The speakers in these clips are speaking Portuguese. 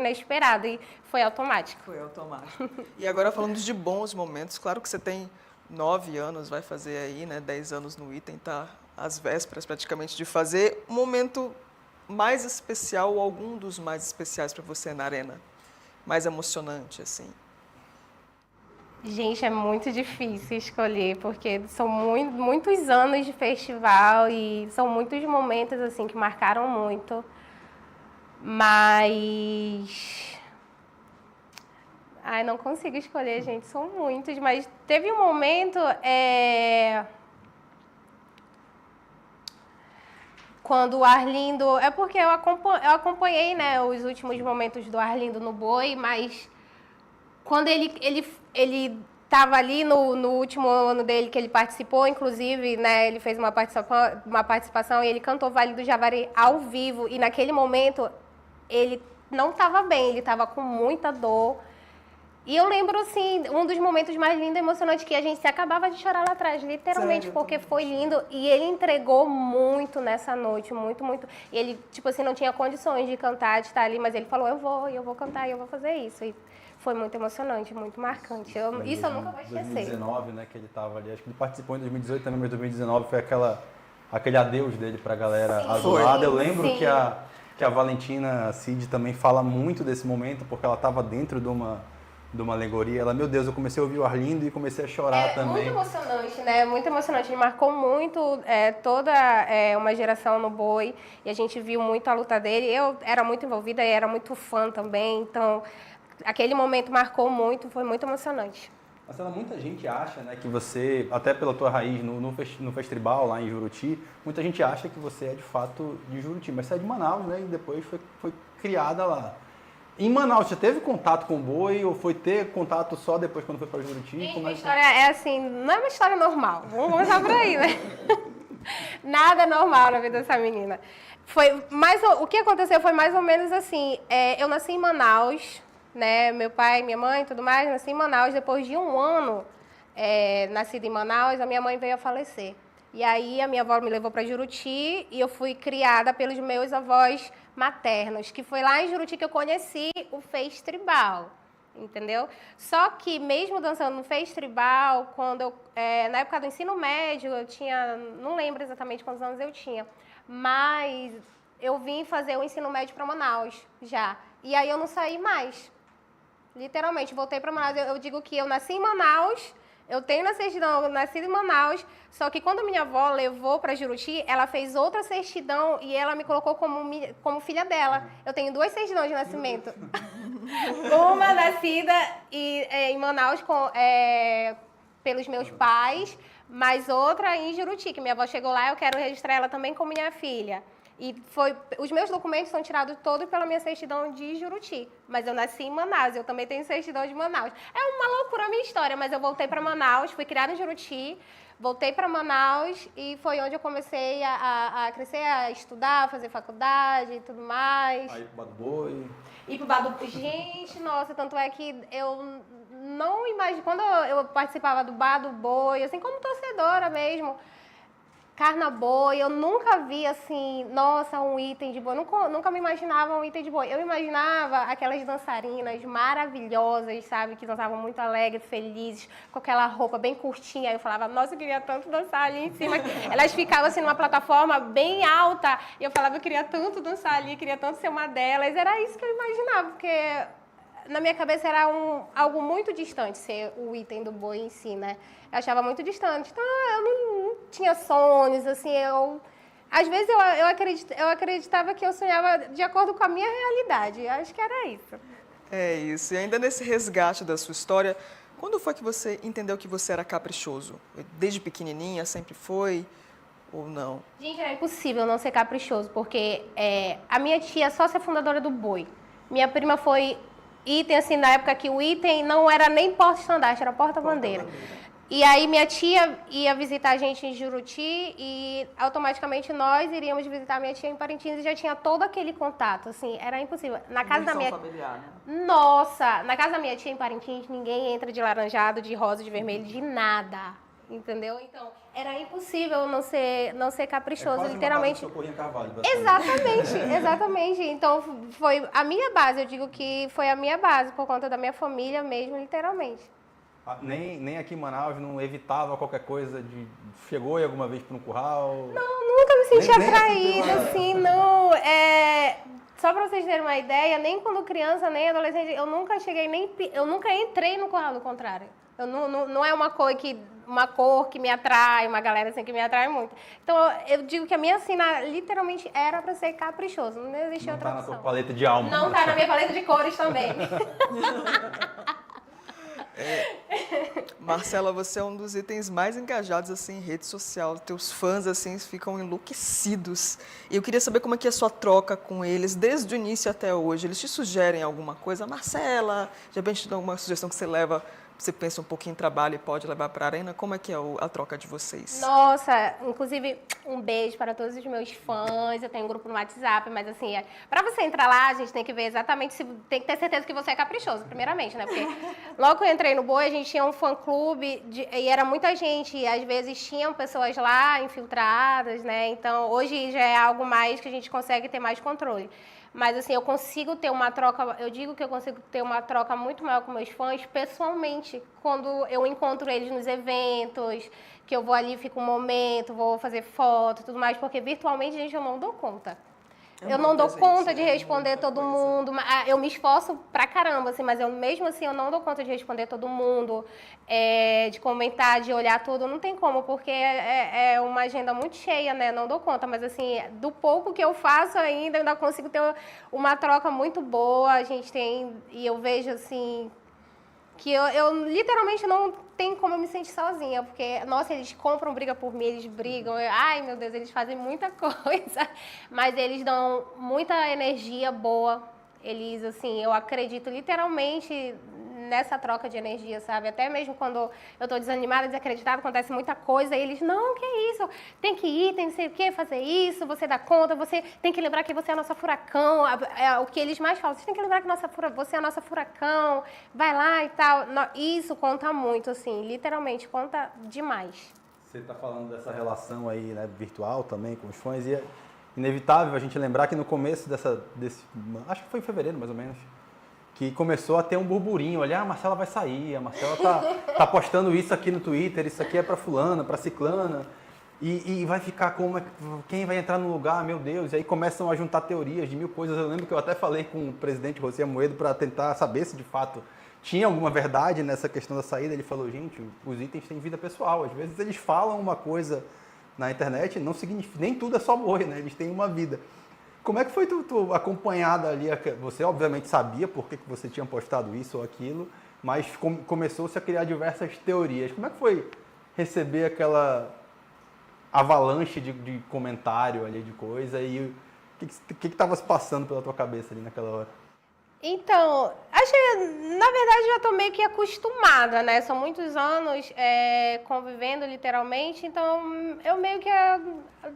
inesperado e foi automático. Foi automático. E agora falando de bons momentos, claro que você tem 9 anos, vai fazer aí, né, 10 anos no Item, tá às vésperas praticamente de fazer um momento mais especial ou algum dos mais especiais para você na arena, mais emocionante, assim. Gente, é muito difícil escolher, porque são muitos anos de festival e são muitos momentos assim que marcaram muito. Mas ai, não consigo escolher, gente, são muitos, mas teve um momento quando o Arlindo, é porque eu acompanhei, né, os últimos momentos do Arlindo no Boi, mas quando ele estava ali no último ano dele que ele participou, inclusive, né, ele fez uma participação e ele cantou Vale do Javari ao vivo. E naquele momento ele não estava bem, ele estava com muita dor. E eu lembro, assim, um dos momentos mais lindos e emocionantes que a gente se acabava de chorar lá atrás, literalmente, Sério? porque foi lindo. E ele entregou muito nessa noite, muito, muito. E ele, tipo assim, não tinha condições de cantar, de estar ali, mas ele falou, eu vou cantar, eu vou fazer isso. E foi muito emocionante, muito marcante. Isso eu nunca vou esquecer. 2019, né, que ele estava ali. Acho que ele participou em 2018 também, mas 2019 foi aquele adeus dele para a galera azulada. Eu lembro sim. que a Valentina Cid também fala muito desse momento, porque ela estava dentro de uma alegoria. Ela, meu Deus, eu comecei a ouvir o Arlindo e comecei a chorar também. É muito emocionante, né? Muito emocionante. Ele marcou muito toda uma geração no Boi e a gente viu muito a luta dele. Eu era muito envolvida e era muito fã também, então aquele momento marcou muito, foi muito emocionante. Marcela, muita gente acha, né, que você, até pela tua raiz no Festribal, lá em Juruti, muita gente acha que você é de fato de Juruti, mas você é de Manaus, né, e depois foi criada lá. Em Manaus, você teve contato com o Boi ou foi ter contato só depois quando foi para Juruti? Gente, a história é assim, não é uma história normal, vamos começar por aí, né? Nada normal na vida dessa menina. O que aconteceu foi mais ou menos assim, eu nasci em Manaus, né, meu pai, minha mãe, tudo mais, nasci em Manaus. Depois de um ano nascida em Manaus, a minha mãe veio a falecer. E aí a minha avó me levou para Juruti e eu fui criada pelos meus avós maternos, que foi lá em Juruti que eu conheci o Festribal, entendeu? Só que mesmo dançando no Festribal, na época do ensino médio, eu tinha, não lembro exatamente quantos anos eu tinha, mas eu vim fazer o ensino médio para Manaus já. E aí eu não saí mais. Literalmente, voltei para Manaus. Eu digo que eu nasci em Manaus, eu tenho na certidão, eu nasci em Manaus, só que quando minha avó levou para Juruti, ela fez outra certidão e ela me colocou como filha dela. Eu tenho 2 certidões de nascimento. Uma nascida em Manaus pelos meus pais, mas outra em Juruti, que minha avó chegou lá, eu quero registrar ela também como minha filha. E os meus documentos são tirados todos pela minha certidão de Juruti. Mas eu nasci em Manaus, eu também tenho certidão de Manaus. É uma loucura a minha história, mas eu voltei para Manaus, fui criada em Juruti, voltei para Manaus e foi onde eu comecei a crescer, a estudar, a fazer faculdade e tudo mais. Aí pro Bado Boi. E pro Bado Boi. Gente, nossa, tanto é que eu não imagino. Quando eu participava do Bado Boi, assim, como torcedora mesmo, Carnaboi, eu nunca vi assim, nossa, um item de boi, nunca me imaginava um item de boi. Eu imaginava aquelas dançarinas maravilhosas, sabe, que dançavam muito alegres, felizes, com aquela roupa bem curtinha. Aí eu falava, nossa, eu queria tanto dançar ali em cima. Elas ficavam assim numa plataforma bem alta, e eu falava, eu queria tanto dançar ali, queria tanto ser uma delas. Era isso que eu imaginava, porque na minha cabeça era algo muito distante ser o item do boi em si, né? Eu achava muito distante. Então eu não tinha sonhos, assim, às vezes eu acreditava que eu sonhava de acordo com a minha realidade. Acho que era isso. É isso. E ainda nesse resgate da sua história, quando foi que você entendeu que você era caprichoso? Desde pequenininha sempre foi ou não? Gente, era impossível não ser caprichoso, porque a minha tia é sócia fundadora do Boi. Minha prima foi item, assim, na época que o item não era nem porta-estandarte, era porta-bandeira. E aí minha tia ia visitar a gente em Juruti e automaticamente nós iríamos visitar a minha tia em Parintins e já tinha todo aquele contato, assim, era impossível. Na casa da minha familiar, né? Nossa, na casa da minha tia em Parintins ninguém entra de laranjado, de rosa, de vermelho, de nada. entendeu? Então, era impossível não ser caprichoso, quase literalmente. Uma Socorrinha Carvalho, Exatamente. Então, foi a minha base, eu digo que foi a minha base, por conta da minha família mesmo, literalmente. Nem aqui em Manaus não evitava qualquer coisa de... Chegou aí alguma vez para um curral? Nunca me senti Nem atraída, assim, não. Só pra vocês terem uma ideia, nem quando criança, nem adolescente, eu nunca eu nunca entrei no curral, do contrário. Não é uma cor que me atrai, uma galera assim que me atrai muito. Então, eu digo que a minha sina literalmente era pra ser caprichoso, não existia outra opção. Não tá na tua paleta de alma. Não tá na minha paleta de cores também. Marcela, você é um dos itens mais engajados assim em rede social. Teus fãs assim ficam enlouquecidos. E eu queria saber como é que é a sua troca com eles desde o início até hoje. Eles te sugerem alguma coisa? Marcela, de repente dá alguma sugestão que você pensa um pouquinho em trabalho e pode levar para a arena? Como é que é a troca de vocês? Nossa, inclusive, um beijo para todos os meus fãs. Eu tenho um grupo no WhatsApp, mas assim, para você entrar lá, a gente tem que ver exatamente, tem que ter certeza que você é caprichoso, primeiramente, né? Porque logo que eu entrei no Boi, a gente tinha um fã-clube e era muita gente. E às vezes tinham pessoas lá infiltradas, né? Então, hoje já é algo mais que a gente consegue ter mais controle. Mas, assim, eu consigo ter uma troca, eu digo que eu consigo ter uma troca muito maior com meus fãs pessoalmente, quando eu encontro eles nos eventos, que eu vou ali, fico um momento, vou fazer foto e tudo mais, porque virtualmente, gente, eu não dou conta. Eu não dou conta de responder todo mundo. Eu me esforço pra caramba, assim, mas mesmo assim eu não dou conta de responder todo mundo, de comentar, de olhar tudo. Não tem como, porque é uma agenda muito cheia, né? Não dou conta, mas assim, do pouco que eu faço ainda, eu ainda consigo ter uma troca muito boa. A gente tem, e eu vejo assim, que eu literalmente não tem como eu me sentir sozinha, porque, nossa, eles compram briga por mim, eles brigam, ai meu Deus, eles fazem muita coisa, mas eles dão muita energia boa, eles, assim, eu acredito literalmente nessa troca de energia, sabe? Até mesmo quando eu tô desanimada, desacreditada, acontece muita coisa, e eles, não, que isso, tem que ir, tem não sei o que, fazer isso, você dá conta, você tem que lembrar que você é a nossa furacão, o que eles mais falam, você tem que lembrar que você é a nossa furacão, vai lá e tal. Isso conta muito, assim, literalmente, conta demais. Você está falando dessa relação aí, né, virtual também com os fãs, e é inevitável a gente lembrar que no começo desse, acho que foi em fevereiro mais ou menos, que começou a ter um burburinho, olha, a Marcela vai sair, a Marcela tá postando isso aqui no Twitter, isso aqui é para fulana, para ciclana, e vai ficar quem vai entrar no lugar, meu Deus, e aí começam a juntar teorias de mil coisas. Eu lembro que eu até falei com o presidente José Amoedo para tentar saber se de fato tinha alguma verdade nessa questão da saída. Ele falou, gente, os itens têm vida pessoal, às vezes eles falam uma coisa na internet, não significa, nem tudo é só boi, né? Eles têm uma vida. Como é que foi tu acompanhada ali? Você obviamente sabia por que você tinha postado isso ou aquilo, mas começou-se a criar diversas teorias. Como é que foi receber aquela avalanche de comentário ali, de coisa, e o que estava se passando pela tua cabeça ali naquela hora? Então, acho que, na verdade, já estou meio que acostumada, né? São muitos anos convivendo, literalmente, então eu meio que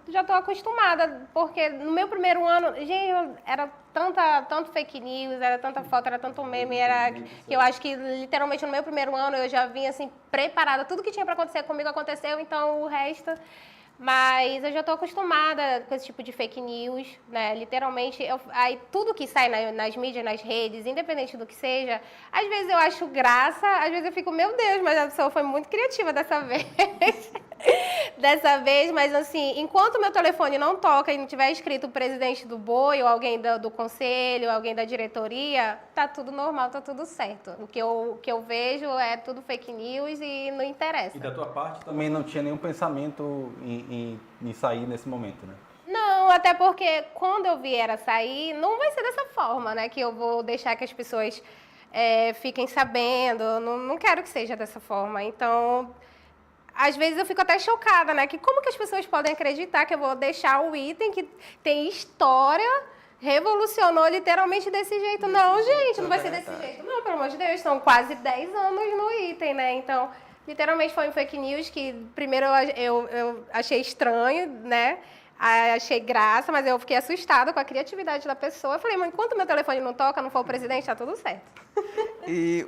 já estou acostumada, porque no meu primeiro ano, gente, era tanto fake news, era tanta foto, era tanto meme, que eu acho que, literalmente, no meu primeiro ano eu já vinha, assim, preparada. Tudo que tinha para acontecer comigo aconteceu, então o resto... Mas eu já estou acostumada com esse tipo de fake news, né? Literalmente, aí tudo que sai nas mídias, nas redes, independente do que seja, às vezes eu acho graça, às vezes eu fico, meu Deus, mas a pessoa foi muito criativa dessa vez. Dessa vez, mas assim, enquanto meu telefone não toca e não tiver escrito o presidente do Boi, ou alguém do conselho, alguém da diretoria, tá tudo normal, tá tudo certo. O que eu vejo é tudo fake news e não interessa. E da tua parte também não tinha nenhum pensamento em sair nesse momento, né? Não, até porque quando eu vier a sair, não vai ser dessa forma, né? Que eu vou deixar que as pessoas fiquem sabendo. Não quero que seja dessa forma. Então... Às vezes eu fico até chocada, né? Que como que as pessoas podem acreditar que eu vou deixar o item que tem história, revolucionou literalmente desse jeito? Não, gente, não vai ser desse jeito. Não, pelo amor de Deus, são quase 10 anos no item, né? Então, literalmente foi um fake news que primeiro eu achei estranho, né? Achei graça, mas eu fiquei assustada com a criatividade da pessoa. Eu falei, mas enquanto meu telefone não toca, não for o presidente, tá tudo certo. E